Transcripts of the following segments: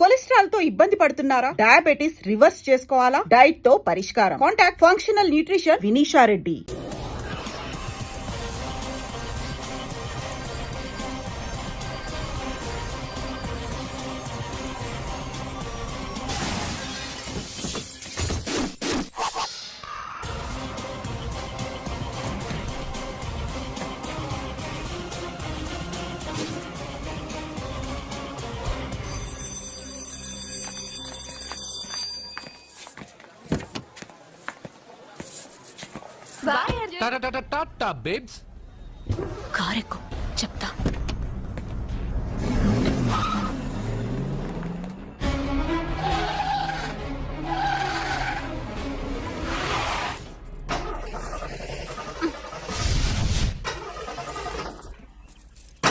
Cholesterol తో ఇబ్బంది పడుతున్నారా? డయాబెటిస్ రివర్స్ చేసుకోవాలా? డైట్ తో పరిష్కారం. Contact functional nutrition Vinisha Reddy. Tata babes. కారెక్కు చెప్తా.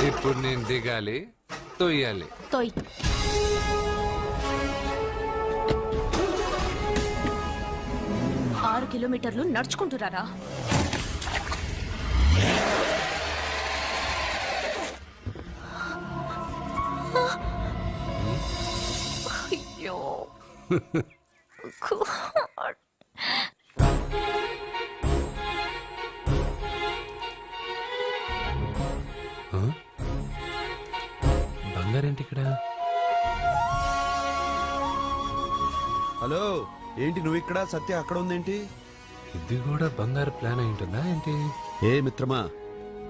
ఇప్పుడు నేను దిగాలి, తొయ్యాలి. తోయ్. 6 కిలోమీటర్లు నడుచుకుంటురారా? అయ్యో బంగారేంటి ఇక్కడ? హలో, ఏంటి నువ్వు ఇక్కడ, సత్య అక్కడ ఉందేంటి? ఇది కూడా బంగారు ప్లాన్ అయి ఉంటుందా ఏంటి? ఏ మిత్రమా,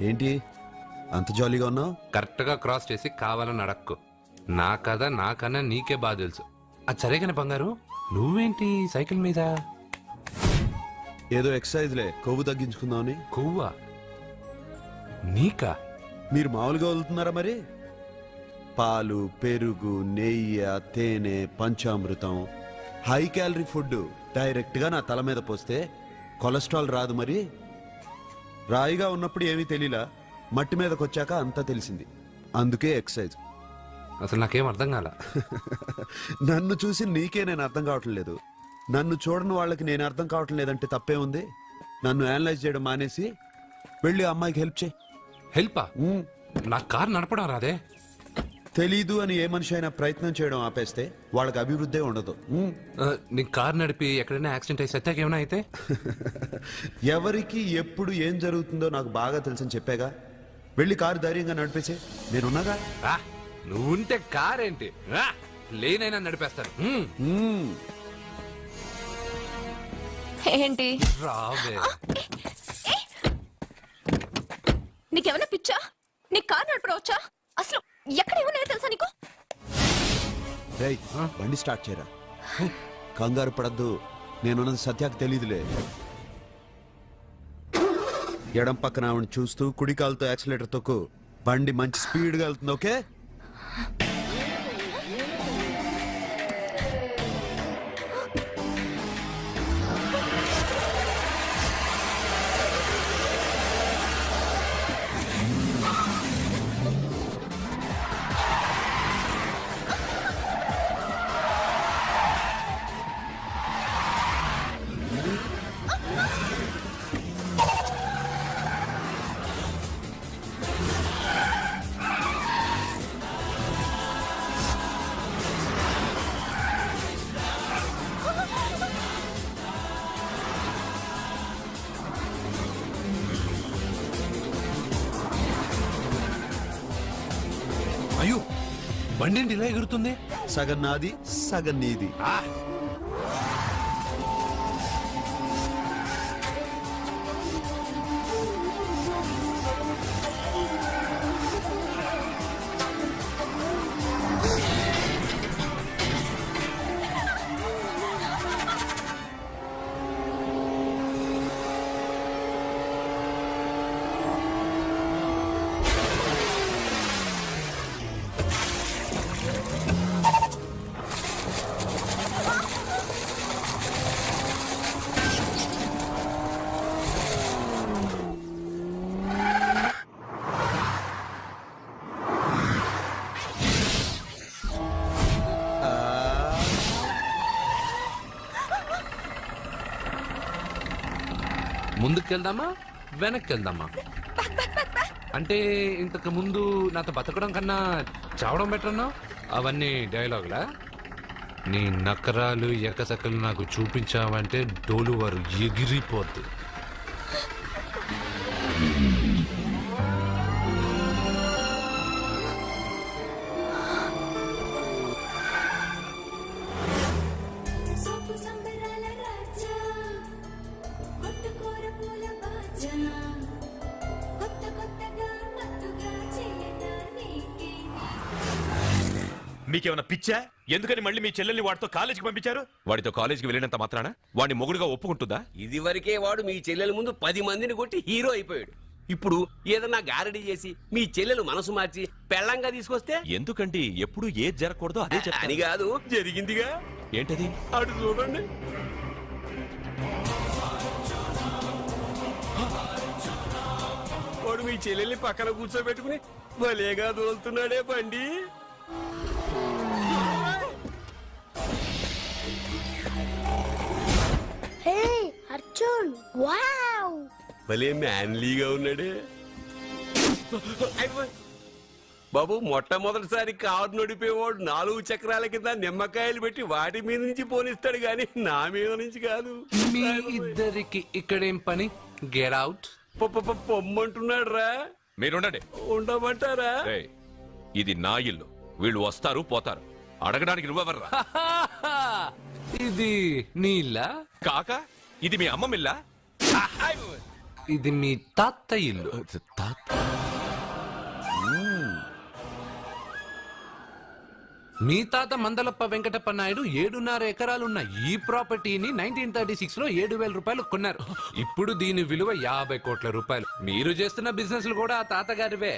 ఏంటి అంత జాలీగా ఉన్నావు? కరెక్ట్ గా క్రాస్ చేసి కావాలని అడక్కు. నా కథ నాకన్నా నీకే బాగా తెలుసు. అది సరేగానే బంగారు, నువ్వేంటి సైకిల్ మీద? ఏదో ఎక్సర్సైజ్లే, కొవ్వు తగ్గించుకుందామని. కొవ్వా? నీకా? మీరు మామూలుగా వదులుతున్నారా మరి? పాలు, పెరుగు, నెయ్యి, తేనె, panchamrutham, high calorie food direct గా నా తల మీద పోస్తే కొలెస్ట్రాల్ రాదు మరి. రాయిగా ఉన్నప్పుడు ఏమీ తెలియలా, మట్టి మీదకి వచ్చాక అంతా తెలిసింది. అందుకే ఎక్సర్సైజ్. అసలు నాకేం అర్థం కాల. నన్ను చూసి నీకే నేను అర్థం కావటం లేదు, నన్ను చూడని వాళ్ళకి నేను అర్థం కావటం లేదంటే తప్పే ఉంది. నన్ను అనలైజ్ చేయడం మానేసి వెళ్ళి అమ్మాయికి హెల్ప్ చేయి. హెల్పా? నా కారు నడపడం రాదే. తెలీదు అని ఏ మనిషి అయినా ప్రయత్నం చేయడం ఆపేస్తే వాళ్ళకి అభివృద్ధి ఉండదు. నీ కారు నడిపి ఎక్కడైనా యాక్సిడెంట్ అయి సత్యాకి ఏమైనా అయితే? ఎవరికి ఎప్పుడు ఏం జరుగుతుందో నాకు బాగా తెలుసని చెప్పాగా. వెళ్ళి కారు ధైర్యంగా నడిపేసే, నేనున్నాగా. నువ్వుంటే కారేంటి, లేనైనా నడిపేస్తాను. ఏంటి రావే. నీకేమైనా పిచ్చా? నీ కారు నడపవచ్చా? అసలు ఎక్కడ ఏమన్నా తెలుసా నీకు? రేయ్, బండి స్టార్ట్ చేయరా. కంగారు పడద్దు, నేనున్నది సత్యాకి తెలీదులే. ఎడం పక్కన ఆవిడ చూస్తూ కుడి కాలుతో యాక్సిలేటర్ తొక్కు. బండి మంచి స్పీడ్గా వెళ్తుంది. ఓకే? అయ్యో, బండి ఇలా ఎగురుతుంది. సగం నాది, సగం నీది. ముందుకెళ్దామా వెనక్కి వెళ్దామా? అంటే ఇంతకు ముందు నాతో బతకడం కన్నా చావడం బెటర్ అన్నావు. అవన్నీ డైలాగులా? నీ నకరాలు ఎకసకలు నాకు చూపించావంటే డోలు వారు ఎగిరిపోద్ది. సోపు సంబరాల రాజా కొట్టుకోర పూల బాజా కొత్త కొత్తగా మత్తుగా చేయనా నీకే మీకేమైనా పిచ్చా? ఎందుకని మళ్ళీ మీ చెల్లెల్ని వాడితో కాలేజీకి పంపించారు? వాడితో కాలేజీకి వెళ్ళినంత మాత్రాన వాడిని మొగుడుగా ఒప్పుకుంటుందా? ఇదివరకే వాడు మీ చెల్లెల ముందు 10 మందిని కొట్టి హీరో అయిపోయాడు. ఇప్పుడు ఏదన్నా గారడీ చేసి మీ చెల్లెలు మనసు మార్చి పెళ్ళంగా తీసుకొస్తే ఎందుకండి ఎప్పుడు ఏది జరగకూడదో అదే అని చెప్తాను. కాదు, జరిగిందిగా. ఏంటది? అటు చూడండి. వాడు మీ చెల్లెల్ని పక్కన కూర్చోబెట్టుకుని భలేగా దోలుతున్నాడే బండి. హే అర్జున్ వావ్ భలే మ్యాన్లీగా ఉన్నాడే. అయిపోయి. బాబు, మొట్టమొదటిసారి కారు నడిపేవాడు 4 చక్రాల కింద నిమ్మకాయలు పెట్టి వాటి మీద నుంచి పోనిస్తాడు గాని నా మీద నుంచి కాదు. మీ ఇద్దరికి ఇక్కడేం పని? Get out. పొమ్మంటున్నాడు రా. మీరుండండి. ఉండమంటారా? ఏయ్, ఇది నా ఇల్లు. వీళ్ళు వస్తారు పోతారు. అడగడానికి నువ్వెవర్రా? ఇది నీళ్ళ, కాక ఇది మీ అమ్మ మిల్లా? ఇది మీ తాత ఇల్లు. మీ తాత మందలప్ప వెంకటప్ప నాయుడు 7.5 ఎకరాలున్న ఈ ప్రాపర్టీని 1936 లో 7,000 రూపాయలు కొన్నారు. ఇప్పుడు దీని విలువ 50 కోట్ల రూపాయలు. మీరు చేస్తున్న బిజినెస్ కూడా ఆ తాతగారివే.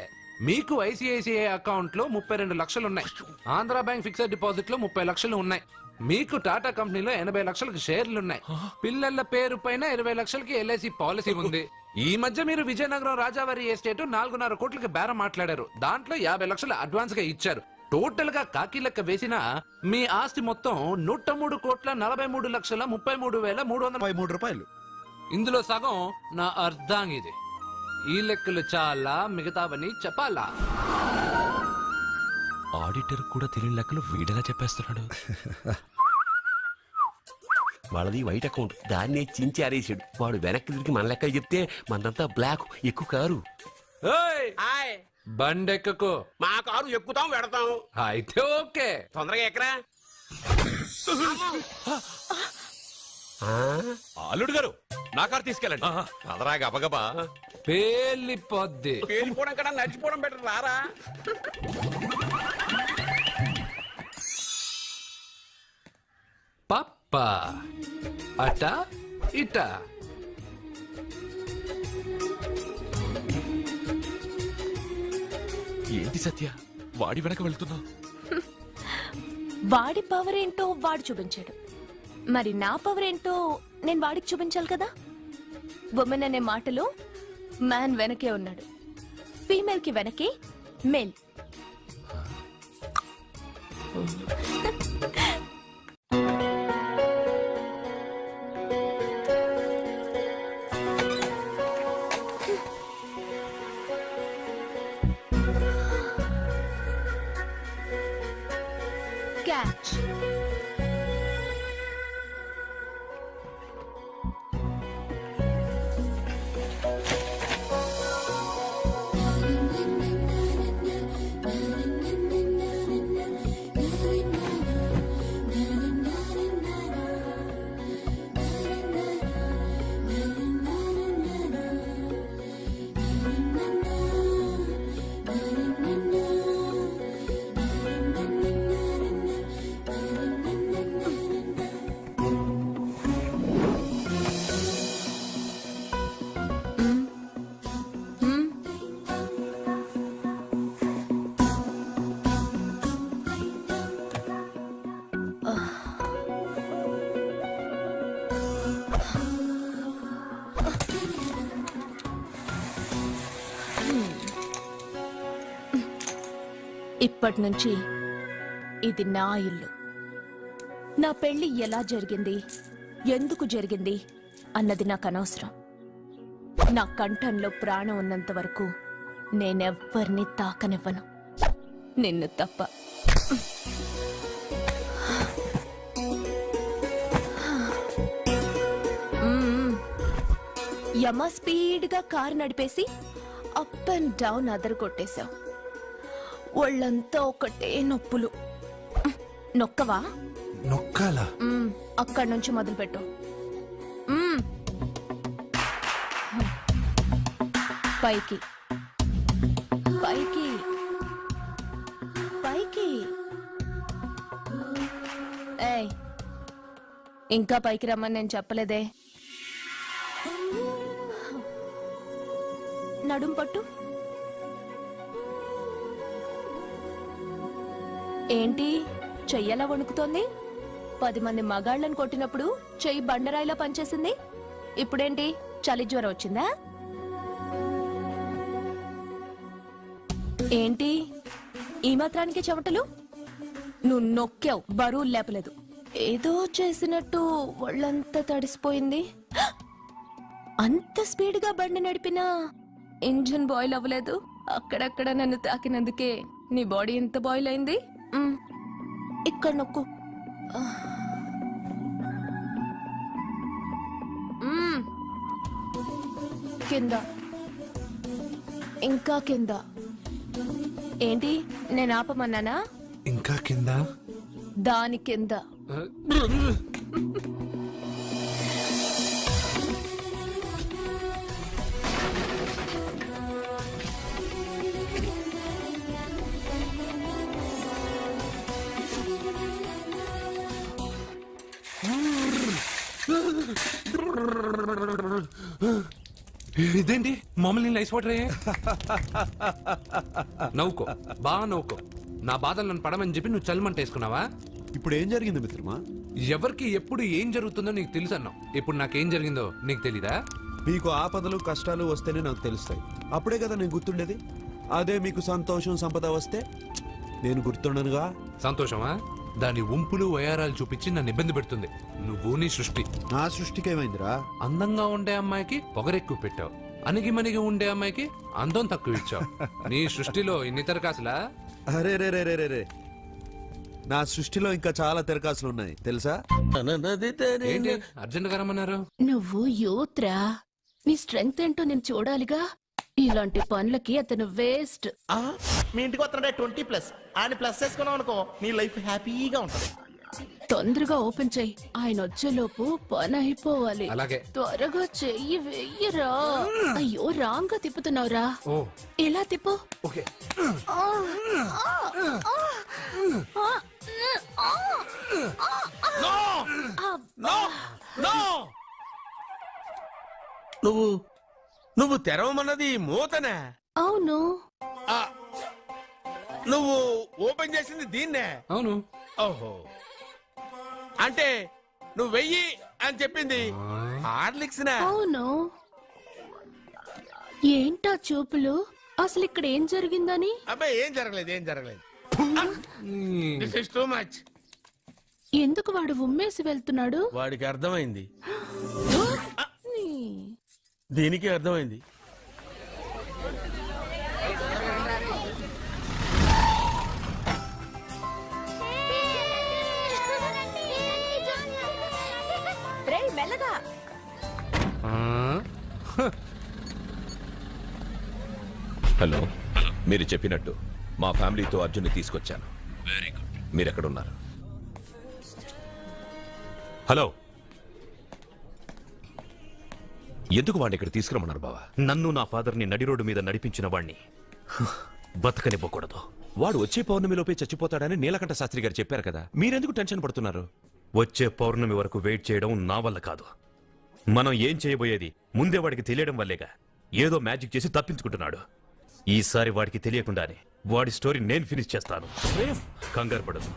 మీకు ఐసిఐసిఐ అకౌంట్ లో 32 లక్షలు ఉన్నాయి. ఆంధ్ర బ్యాంక్ ఫిక్స్డ్ డిపాజిట్ లో 30 లక్షలు ఉన్నాయి. మీకు టాటా కంపెనీలో 80 లక్షలకు షేర్లున్నాయి. పిల్లల పేరు పైన 20 లక్షలకి ఎల్ఐసి పాలసీ ఉంది. ఈ మధ్య మీరు విజయనగరం రాజావారి ఎస్టేట్ 4.5 కోట్లకి బేరం మాట్లాడారు. దాంట్లో 50 లక్షలు అడ్వాన్స్ గా ఇచ్చారు. టోటల్ గా కాకి లెక్క వేసిన మీ ఆస్తి మొత్తం 103,43,33,333 రూపాయలు. ఇందులో సగం నా అర్ధాంగిది. ఈ లెక్కలు చాలా, మిగతావని చెప్పాలా? ఆడిటర్ కూడా తెలియని లెక్కలు వీడేలా చెప్పేస్తున్నాడు. వాళ్ళది వైట్ అకౌంట్, దాన్నే చించి ఆరేసాడు. వాడు వెనక్కి తిరిగి మన లెక్క చెప్తే మనంతా బ్లాక్. ఎక్కువ కారు. ఏయ్! బండెక్కకు. మా కారు ఎక్కుతాం పెడతాం. అయితే ఓకే. తొందరగా ఎక్కరా. అల్లుడు గారు, నా కారు తీసుకెళ్ళండి. అదరా గబగబా. పేలిపోద్ది. పేలిపోవడం కన్నా నడిచిపోవడం బెటర్. రారా. పప్ప అట ఇట. ఏంటి సత్య, వాడి వెనక వెళ్తున్నావు? వాడి పవర్ ఏంటో వాడు చూపించాడు. మరి నా పవర్ ఏంటో నేను వాడికి చూపించాలి కదా. ఉమెన్ అనే మాటలో మ్యాన్ వెనకే ఉన్నాడు. ఫీమేల్ కి వెనకే మేల్. క్యాచ్. ఇప్పటి నుంచి ఇది నా ఇల్లు. నా పెళ్లి ఎలా జరిగింది, ఎందుకు జరిగింది అన్నది నాకు అనవసరం. నా కంఠంలో ప్రాణం ఉన్నంత వరకు నేనెవ్వరిని తాకనివ్వను, నిన్ను తప్ప. యమ స్పీడ్ గా కారు నడిపేసి అప్ అండ్ డౌన్ అదరు కొట్టేశావు. ఒళ్ళంతా ఒకటే నొప్పులు. నొక్కవా? నొక్కాలా? అక్కడి నుంచి మొదలుపెట్టు. పైకి పైకి పైకి. ఏయ్, ఇంకా పైకి రమ్మని నేను చెప్పలేదే. నడుం పట్టు. ఏంటి చెయ్యలా వణుకుతోంది? 10 మంది మగాళ్ళని కొట్టినప్పుడు చెయ్యి బండరాయిలా పనిచేసింది. ఇప్పుడేంటి చలి జ్వరం వచ్చిందా? ఏంటి ఈ మాత్రానికి చెమటలు? నువ్వు నొక్కావు, బరువు లేపలేదు. ఏదో చేసినట్టు ఒళ్ళంతా తడిసిపోయింది. అంత స్పీడ్ గా బండి నడిపినా ఇంజిన్ బాయిల్ అవ్వలేదు. అక్కడక్కడ నన్ను తాకినందుకే నీ బాడీ ఎంత బాయిల్ అయింది. ఇక్కడ నొక్కు. కింద, ఇంకా కింద. ఏంటి నేను ఆపమన్నానా? ఇంకా కింద? దాని కింద. ఇదేంటి మమ్మల్ని నీళ్ళు ఐస్ వాటర్ అయ్యే? నవ్వుకో, బాగా నవ్వుకో. నా బాధలు నన్ను పడమని చెప్పి నువ్వు చల్మంట వేసుకున్నావా? ఇప్పుడు ఏం జరిగింది మిత్రమా? ఎవరికి ఎప్పుడు ఏం జరుగుతుందో నీకు తెలుసు అన్నావు. ఇప్పుడు నాకేం జరిగిందో నీకు తెలీదా? మీకు ఆపదలు కష్టాలు వస్తేనే నాకు తెలుస్తాయి. అప్పుడే కదా నేను గుర్తుండేది. అదే మీకు సంతోషం సంపద వస్తే నేను గుర్తుండనుగా. సంతోషమా? దాని ఉంపులు వయారాలు చూపించి నన్ను ఇబ్బంది పెడుతుంది. నువ్వు నీ సృష్టి. నా సృష్టికి ఏమైందిరా? అందంగా ఉండే అమ్మాయికి పొగరెక్కువ పెట్టావు, అణిగిమణిగి ఉండే అమ్మాయికి అందం తక్కువ ఇచ్చావు. నీ సృష్టిలో ఇన్ని తరకాసులా? అరే రే రే రే రే, నా సృష్టిలో ఇంకా చాలా తెరకాసులు ఉన్నాయి తెలుసా? ఏంటి అర్జెంట్ గా రమ్మన్నారు? నువ్వు యూత్రా, నీ స్ట్రెంగ్త్ ఏంటో నేను చూడాలిగా. ఇలాంటి పనులకి అతను వేస్ట్. మీ ఇంటికి వస్తున్నాడే 20+ ఆయన ప్లస్ చేసుకున్నావు అనుకో, నీ లైఫ్ హ్యాపీగా ఉంటుంది. తొందరగా ఓపెన్ చెయ్యి, ఆయన వచ్చేలోపు పని అయిపోవాలి. అలాగే. త్వరగా చెయ్యి వెయ్యరా. అయ్యో రాంగ్ గా తిప్పుతున్నావురా. ఓ ఎలా తిప్పు. ఓకే. నువ్వు తెరవమన్నది మూతనే. అవును. నువ్వు ఓపెన్ చేసింది దీన్నే. అవును. ఓహో, అంటే నువ్వు వెయ్యి అని చెప్పింది హార్లిక్స్. అవును. ఏంటా చూపులు? అసలు ఇక్కడ ఏం జరిగిందని? అబ్బాయి ఏం జరగలేదు. This is too much. ఎందుకు వాడు ఉమ్మేసి వెళ్తున్నాడు? వాడికి అర్థమైంది, దీనికి అర్థమైంది. మెల్లగా. హలో, మీరు చెప్పినట్టు మా ఫ్యామిలీతో అర్జున్ని తీసుకొచ్చాను. Very good. మీరు ఎక్కడున్నారు? హలో, ఎందుకు వాడిని ఇక్కడ తీసుకురమ్మన్నారు బావా? నన్ను నా ఫాదర్ని నడి రోడ్డు మీద నడిపించిన వాణ్ణి బతకనివ్వకూడదు. వాడు వచ్చే పౌర్ణమిలోపే చచ్చిపోతాడని నీలకంఠ శాస్త్రి గారు చెప్పారు కదా, మీరెందుకు టెన్షన్ పడుతున్నారు? వచ్చే పౌర్ణమి వరకు వెయిట్ చేయడం నా వల్ల కాదు. మనం ఏం చేయబోయేది ముందే వాడికి తెలియడం వల్లేగా. ఏదో మ్యాజిక్ చేసి తప్పించుకుంటున్నాడు. ఈసారి వాడికి తెలియకుండానే వాడి స్టోరీ నేను ఫినిష్ చేస్తాను. కంగారు పడదు,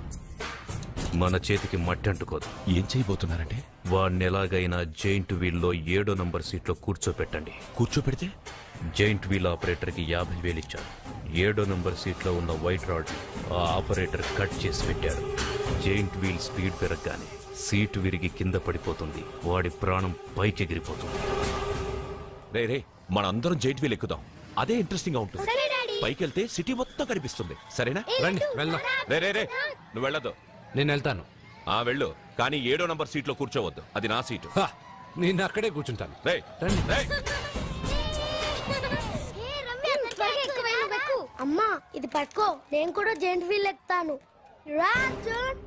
మన చేతికి మట్టి అంటుకోదు. ఏం చేయబోతున్నారంటే? వాడిని ఎలాగైనా జైంట్ వీల్లో 7వ నంబర్ సీట్లో కూర్చోపెట్టండి. కూర్చోపెడితే? జైంట్ వీల్ ఆపరేటర్కి 50,000 ఇచ్చాను. 7వ నంబర్ సీట్లో ఉన్న వైట్ రాడ్ ఆ ఆపరేటర్ కట్ చేసి పెట్టాడు. జైంట్ వీల్ స్పీడ్ పెరగగానే సీటు విరిగి కింద పడిపోతుంది. వాడి ప్రాణం పైకి ఎగిరిపోతుంది. రే, మనందరం జైంట్ వీల్ ఎక్కుదాం. అదే ఇంట్రెస్టింగ్ గా ఉంటుంది. పైకి వెళ్తే సిటీ మొత్తం కనిపిస్తుంది. సరేనా? రండి వెళ్దాం. రే, నువ్వు వెళ్ళదు. నేను వెళ్తాను. వెళ్ళు, కానీ 7వ నంబర్ సీట్లో కూర్చోవద్దు. అది నా సీటు. నేను అక్కడే కూర్చుంటాను. రేయ్, రండి. రేయ్. అమ్మా ఇది పట్టుకో, నేను కూడా జెంట్ వీల్ ఎక్కుతాను. రా అర్జున్.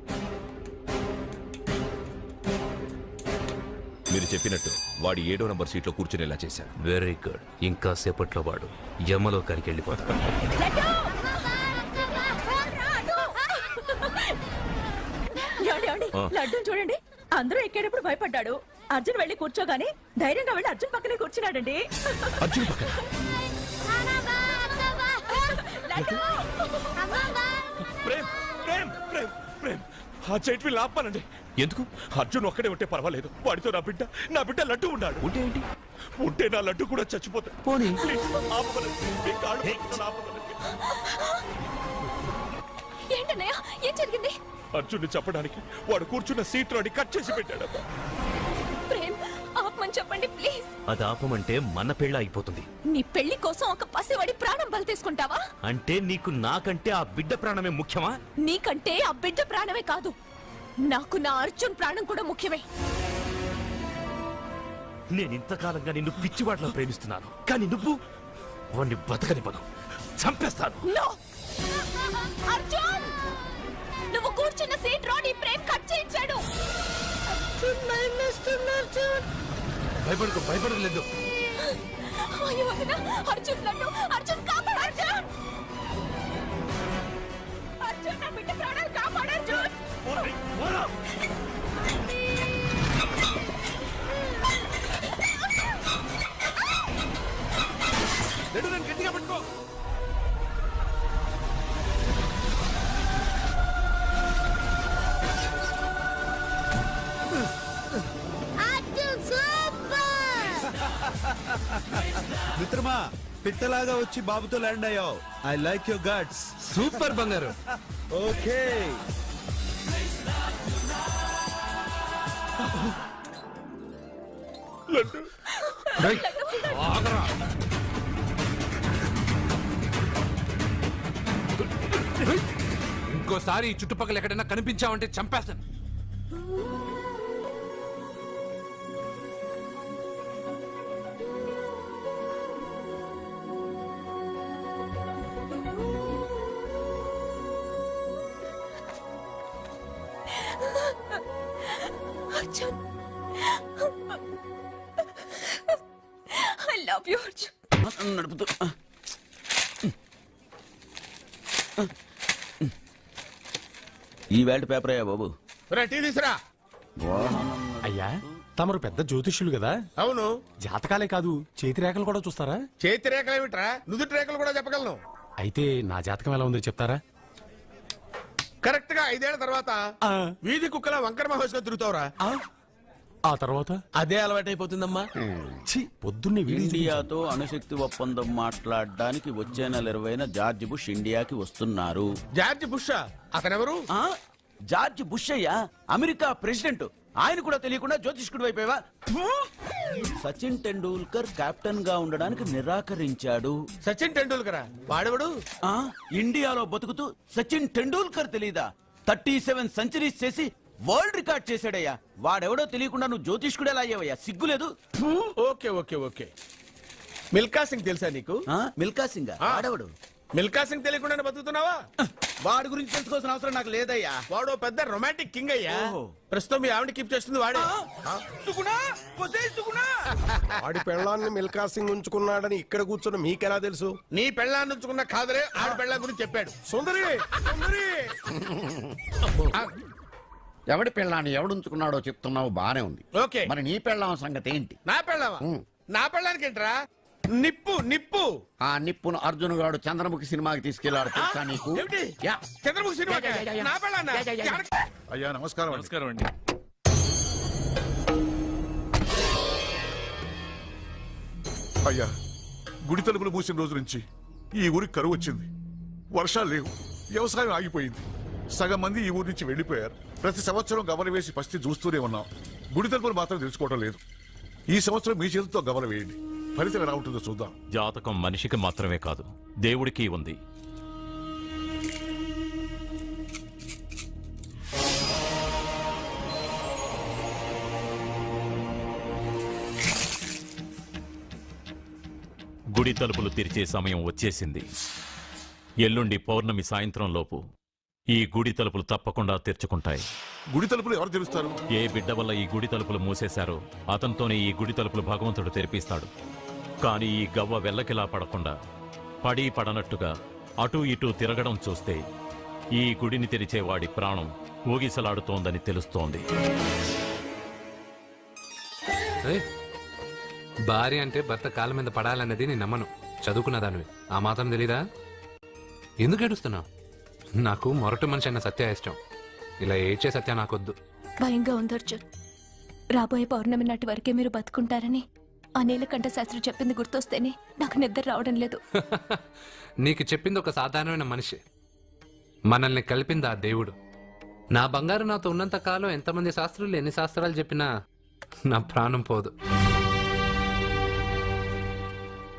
మీరు చెప్పినట్టు వాడి 7వ నంబర్ సీట్లో కూర్చునేలా చేశాను. Very good. ఇంకా సేపట్లో వాడు యమలోకానికి వెళ్ళిపోతాడు. లడ్డు చూడండి, అందరూ ఎక్కేటప్పుడు భయపడ్డాడు. అర్జున్ వెళ్ళి కూర్చోగానే ధైర్యంగా వెళ్ళి అర్జున్ పక్కనే కూర్చున్నాడండి. అర్జున్ పక్కన ప్రేమ్ ప్రేమ్ ప్రేమ్ ప్రేమ్ ఆ జైంట్ వీల్ ఆపానండి. ఎందుకు? అర్జున్ ఒక్కడే ఉంటే పర్వాలేదు, వాడితో నా బిడ్డ లడ్డు ఉన్నాడు. ఉంటే ఏంటి? ఉంటే నా లడ్డు కూడా చచ్చిపోతాడు. పోనీ ఏంటన్నయ్య, ఏం జరిగింది? అర్జున్ చెప్పడానికి వాడు కూర్చున్న సీట్ రోని కట్ చేసి పెట్టాడు. ప్రేమ్, ఆపమని చెప్పండి ప్లీజ్. అది ఆపమంటే మన పెళ్ళ అయిపోతుంది. నీ పెళ్లి కోసం ఒక పసివాడి ప్రాణం బలి తీసుకుంటావా? అంటే నీకు నాకంటే ఆ బిడ్డ ప్రాణమే ముఖ్యమా? నీకంటే ఆ బిడ్డ ప్రాణమే కాదు, నాకు నా అర్జున్ ప్రాణం కూడా ముఖ్యమే. నేను ఇంతకాలంగా నిన్ను పిచ్చివాడలా ప్రేమిస్తున్నాను, కానీ నువ్వు వాడిని బతకనివ్వను, చంపేస్తాను. నో! అర్జున్, నువ్వు కూర్చున్న సీట్ రోని ప్రేమ్ కట్ చేయించాడు. భయపడకు, భయపడలేదు. అయ్యో వదినా, అర్జున్ లడ్డు, అర్జున్ కాపాడు అర్జున్. అర్జున్, నా బిడ్డ ప్రాణాలు కాపాడు అర్జున్. గట్టిగా పట్టుకో. అర్జున్ సూపర్. మిత్రమా, పిట్టలాగా వచ్చి బాబుతో ల్యాండ్ అయ్యావు. I like your guts. Super బంగారు. ఓకే. రేయ్, ఆగరా. రేయ్, ఇంకోసారి ఈ చుట్టుపక్కల ఎక్కడైనా కనిపించావంటే చంపేస్తాను. Arjun, I love you Arjun. నడుపుతూ ఈ వేల్ట్ పేపర్ అయ్యా బాబు. టీ తీసురా. అయ్యా, తమరు పెద్ద జ్యోతిష్యులు కదా, అవును. జాతకాలే కాదు చేతి రేఖలు కూడా చూస్తారా? చేతి రేఖలు ఏమిట్రా, నుదుటి రేఖలు కూడా చెప్పగలను. అయితే నా జాతకం ఎలా ఉందో చెప్తారా? కరెక్ట్ గా 5 ఏళ్ల తర్వాత ఆ. వీధి కుక్కల వంకర మహోత్సవం తిరుగుతావురా. ఆ తర్వాత అదే అలవాటైపోతుందమ్మా. ఛీ, పొద్దున్నే వీడియో ఇండియాతో అణుశక్తి ఒప్పందం మాట్లాడడానికి వచ్చే నెల 20న జార్జ్ బుష్ ఇండియాకి వస్తున్నారు. జార్జ్ బుష్ అతనెవరు? ఆ? జార్జ్ బుష్ అయ్యా, అమెరికా ప్రెసిడెంట్. ఆయన కూడా తెలియకుండా జ్యోతిష్కుడు వైపోయావా? సచిన్ టెండూల్కర్ కెప్టెన్ గా ఉండడానికి నిరాకరించాడు. సచిన్ టెండూల్కర్ వాడెవడు? ఆ? ఇండియాలో బతుకుతూ సచిన్ టెండూల్కర్ తెలీదా? 37 సెంచరీస్ చేసి వరల్డ్ రికార్డ్ చేశాడయ్యా. వాడెవడో తెలియకుండా నువ్వు జ్యోతిష్కుడు ఎలా అయ్యావయ్యా? సిగ్గులేదు. Okay okay okay. Milkha Singh తెలుసా నీకు? మిల్కా సింగ్ వాడెవడు? మిల్కా సింగ్ తెలియకుండా బతుకుతున్నావా? వాడి గురించి తెలుసుకోవాల్సిన అవసరం నాకు లేదయ్యా. వాడు పెద్ద రొమాంటిక్ కింగ్ అయ్యా. ఓహో. ప్రస్తుతం మీ ఆవిడ కీప్ చేస్తుంది వాడే. వాడి పెళ్ళాన్ని మిల్కా సింగ్ ఉంచుకున్నాడని ఇక్కడ కూర్చున్న మీకెలా తెలుసు? నీ పెళ్ళాన్ని ఉంచుకున్న కాదరే ఆడ పెళ్ళాం గురించి చెప్పాడు. సుందరి, సుందరి. ఎవడి పెళ్ళాన్ని ఎవడుంచుకున్నాడో చెప్తున్నావు, బానే ఉంది. ఓకే, మరి నీ పెళ్ళాం సంగతి ఏంటి? నా పెళ్ళావా? నా పెళ్ళానికి ఏంట్రా? నిప్పు నిప్పు. ఆ నిప్పును అర్జున్ గాడు చంద్రముఖి సినిమాకి తీసుకెళ్లాడు, తెలుసా నీకు? ఏమిటి? యా. చంద్రముఖి సినిమా నా పెళ్ళాన్నా? అయ్యా నమస్కారం. నమస్కారం అండి. అయ్యా, గుడి తలుపులు మూసిన రోజు నుంచి ఈ ఊరికి కరువు వచ్చింది. వర్షాలు లేవు, వ్యవసాయం ఆగిపోయింది. సగం మంది ఈ ఊరి నుంచి వెళ్లిపోయారు. ప్రతి సంవత్సరం గవల వేసి పరిస్థితి చూస్తూనే ఉన్నాం. గుడి తలుపులు మాత్రం తెలుసుకోవడం లేదు. ఈ సంవత్సరం మీ చేతితో గవల వేయండి, ఫలితం ఎలా ఉంటుందో చూద్దాం. జాతకం మనిషికి మాత్రమే కాదు, దేవుడికి ఉంది. గుడి తలుపులు తెరిచే సమయం వచ్చేసింది. ఎల్లుండి పౌర్ణమి సాయంత్రం లోపు ఈ గుడి తలుపులు తప్పకుండా తెరుచుకుంటాయి. గుడి తలుపులు ఎవరు తెరుస్తారు? ఏ బిడ్డ వల్ల ఈ గుడి తలుపులు మూసేశారో అతనితోనే ఈ గుడి తలుపులు భగవంతుడు తెరిపిస్తాడు. కానీ ఈ గవ్వ వెల్లకిలా పడకుండా పడి పడనట్టుగా అటూ ఇటూ తిరగడం చూస్తే ఈ గుడిని తెరిచే వాడి ప్రాణం ఊగిసలాడుతోందని తెలుస్తోంది. ఏయ్, భార్య అంటే భర్త కాళ్ళ మీద పడాలన్నది నేను నమ్మను. చదువుకున్న దానివి ఆ మాత్రం తెలీదా? ఎందుకు ఏడుస్తున్నావు? నాకు మొరటు మనిషి అన్న సత్య ఇష్టం. ఇలా ఏడ్చే సత్య నాకొద్దు. భయంగా ఉంది అర్జున్. రాబోయే పౌర్ణమి నాటి వరకే మీరు బతుకుంటారని ఆ నీలకంఠ శాస్త్రి చెప్పింది గుర్తొస్తేనే నాకు నిద్ర రావడం లేదు. నీకు చెప్పింది ఒక సాధారణమైన మనిషి, మనల్ని కలిపింది ఆ దేవుడు. నా బంగారు నాతో ఉన్నంత కాలం ఎంతమంది శాస్త్రులు ఎన్ని శాస్త్రాలు చెప్పినా నా ప్రాణం పోదు.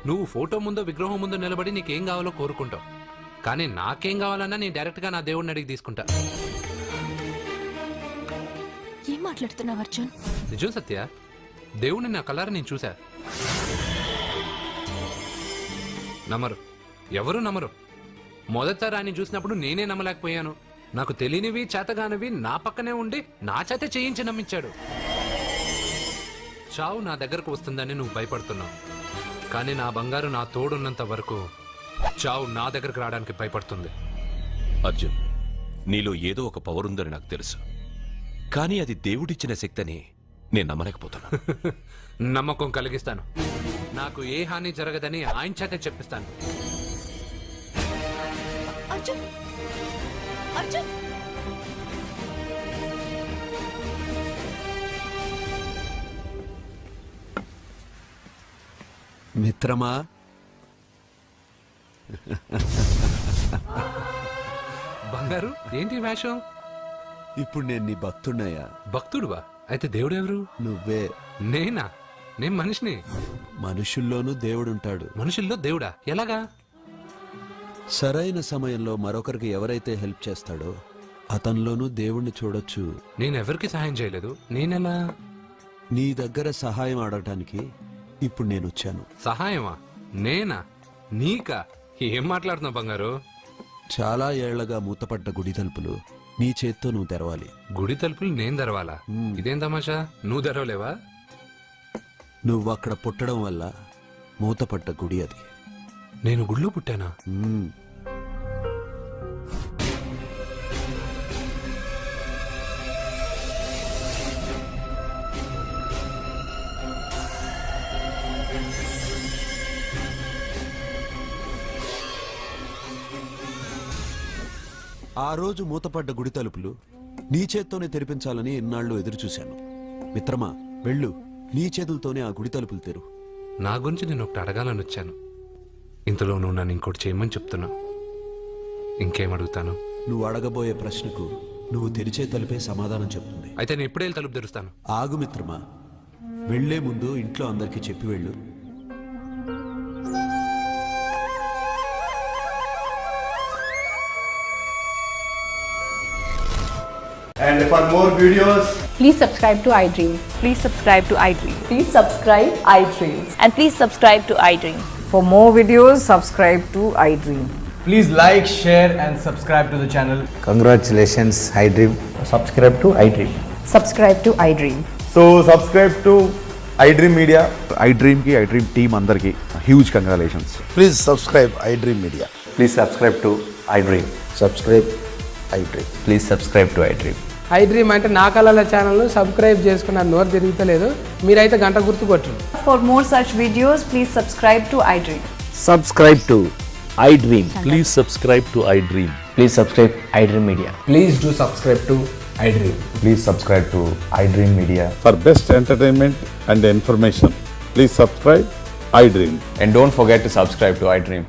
నువ్వు ఫోటో ముందో విగ్రహం ముందో నిలబడి నీకేం కావాలో కోరుకుంటావు. కానీ నాకేం కావాలన్నా నేను డైరెక్ట్గా నా దేవుడిని అడిగి తీసుకుంటా. ఏం మాట్లాడుతున్నావు అర్జున్? నిజం సత్య, దేవుడిని నా కళ్ళారా నేను చూశా. నమ్మరు, ఎవరు నమ్మరు. మొదట రాని చూసినప్పుడు నేనే నమ్మలేకపోయాను. నాకు తెలియనివి చేతగానివి నా పక్కనే ఉండి నా చేత చేయించి నమ్మించాడు. చావు నా దగ్గరకు వస్తుందని నువ్వు భయపడుతున్నావు, కానీ నా బంగారు నా తోడున్నంత వరకు చావు నా దగ్గరకు రావడానికి భయపడుతుంది. అర్జున్, నీలో ఏదో ఒక పవర్ ఉందని నాకు తెలుసు, కానీ అది దేవుడిచ్చిన శక్తిని నేను నమ్మలేకపోతున్నా. నమ్మకం కలిగిస్తాను. నాకు ఏ హాని జరగదని ఆయన చేత చెప్పిస్తాను. అర్జున్, అర్జున్, మిత్రమా, బంగారు ఏంటి వేషం? ఇప్పుడు నేను నీ భక్తున్నయ్యా. భక్తుడువా? అయితే దేవుడెవరు? నువ్వే. నేనా? నేను మనిషిని. మనుషుల్లోనూ దేవుడుంటాడు. మనుషుల్లో దేవుడా? ఎలాగా? సరైన సమయంలో మరొకరికి ఎవరైతే హెల్ప్ చేస్తాడో అతనిలోనూ దేవుణ్ణి చూడొచ్చు. నేనెవరికి సహాయం చేయలేదు. నేనెలా? నీ దగ్గర సహాయం అడగటానికి ఇప్పుడు నేను వచ్చాను. సహాయమా? నేనా? నీకా? ఏం మాట్లాడుతున్నావు బంగారు? చాలా ఏళ్లగా మూతపడ్డ గుడి తలుపులు నీ చేత్తో నువ్వు తెరవాలి. గుడి తలుపులు నేను తెరవాలా? ఇదేం తమాషా? నువ్వు తెరవలేవా? నువ్వు అక్కడ పుట్టడం వల్ల మూతపడ్డ గుడి అది. నేను గుడిలో పుట్టానా? ఆ రోజు మూతపడ్డ గుడి తలుపులు నీ చేత్తోనే తెరిపించాలని ఎన్నాళ్ళు ఎదురు చూశాను. మిత్రమా, వెళ్ళు, నీ చేతులతోనే ఆ గుడి తలుపులు తెరు. నా గురించి నేను ఒకటి అడగాలని వచ్చాను. ఇంతలో నువ్వు నన్ను ఇంకోటి చేయమని చెప్తున్నావు. ఇంకేం అడుగుతాను? నువ్వు అడగబోయే ప్రశ్నకు నువ్వు తెరిచే తలుపే సమాధానం చెప్తుంది. అయితే నేను ఇప్పుడే తలుపు తెరుస్తాను. ఆగు మిత్రమా, వెళ్లే ముందు ఇంట్లో అందరికీ చెప్పి వెళ్ళు. And for more videos, Please subscribe to iDream. Please subscribe to iDream. Please subscribe iDream. And please subscribe to iDream. For more videos, subscribe to iDream. please like, share and subscribe to the channel. Congratulations iDream. Subscribe to iDream. Subscribe to iDream. So subscribe to iDream Media. iDream కి iDream team అందరికి huge congratulations. Please subscribe iDream Media. Please subscribe to iDream. Subscribe iDream. Please subscribe to iDream. iDream అంటే నా కళల channel subscribe చేసుకున్న నోరు తిరుగుతలేదు. మీరైతే గంట గుర్తు కొట్టండి. For more such videos, please subscribe to iDream. Subscribe to iDream. Please subscribe to iDream. Please subscribe iDream Media. Please do subscribe to iDream. Please subscribe to iDream Media. For best entertainment and information please subscribe iDream. And don't forget to subscribe to iDream.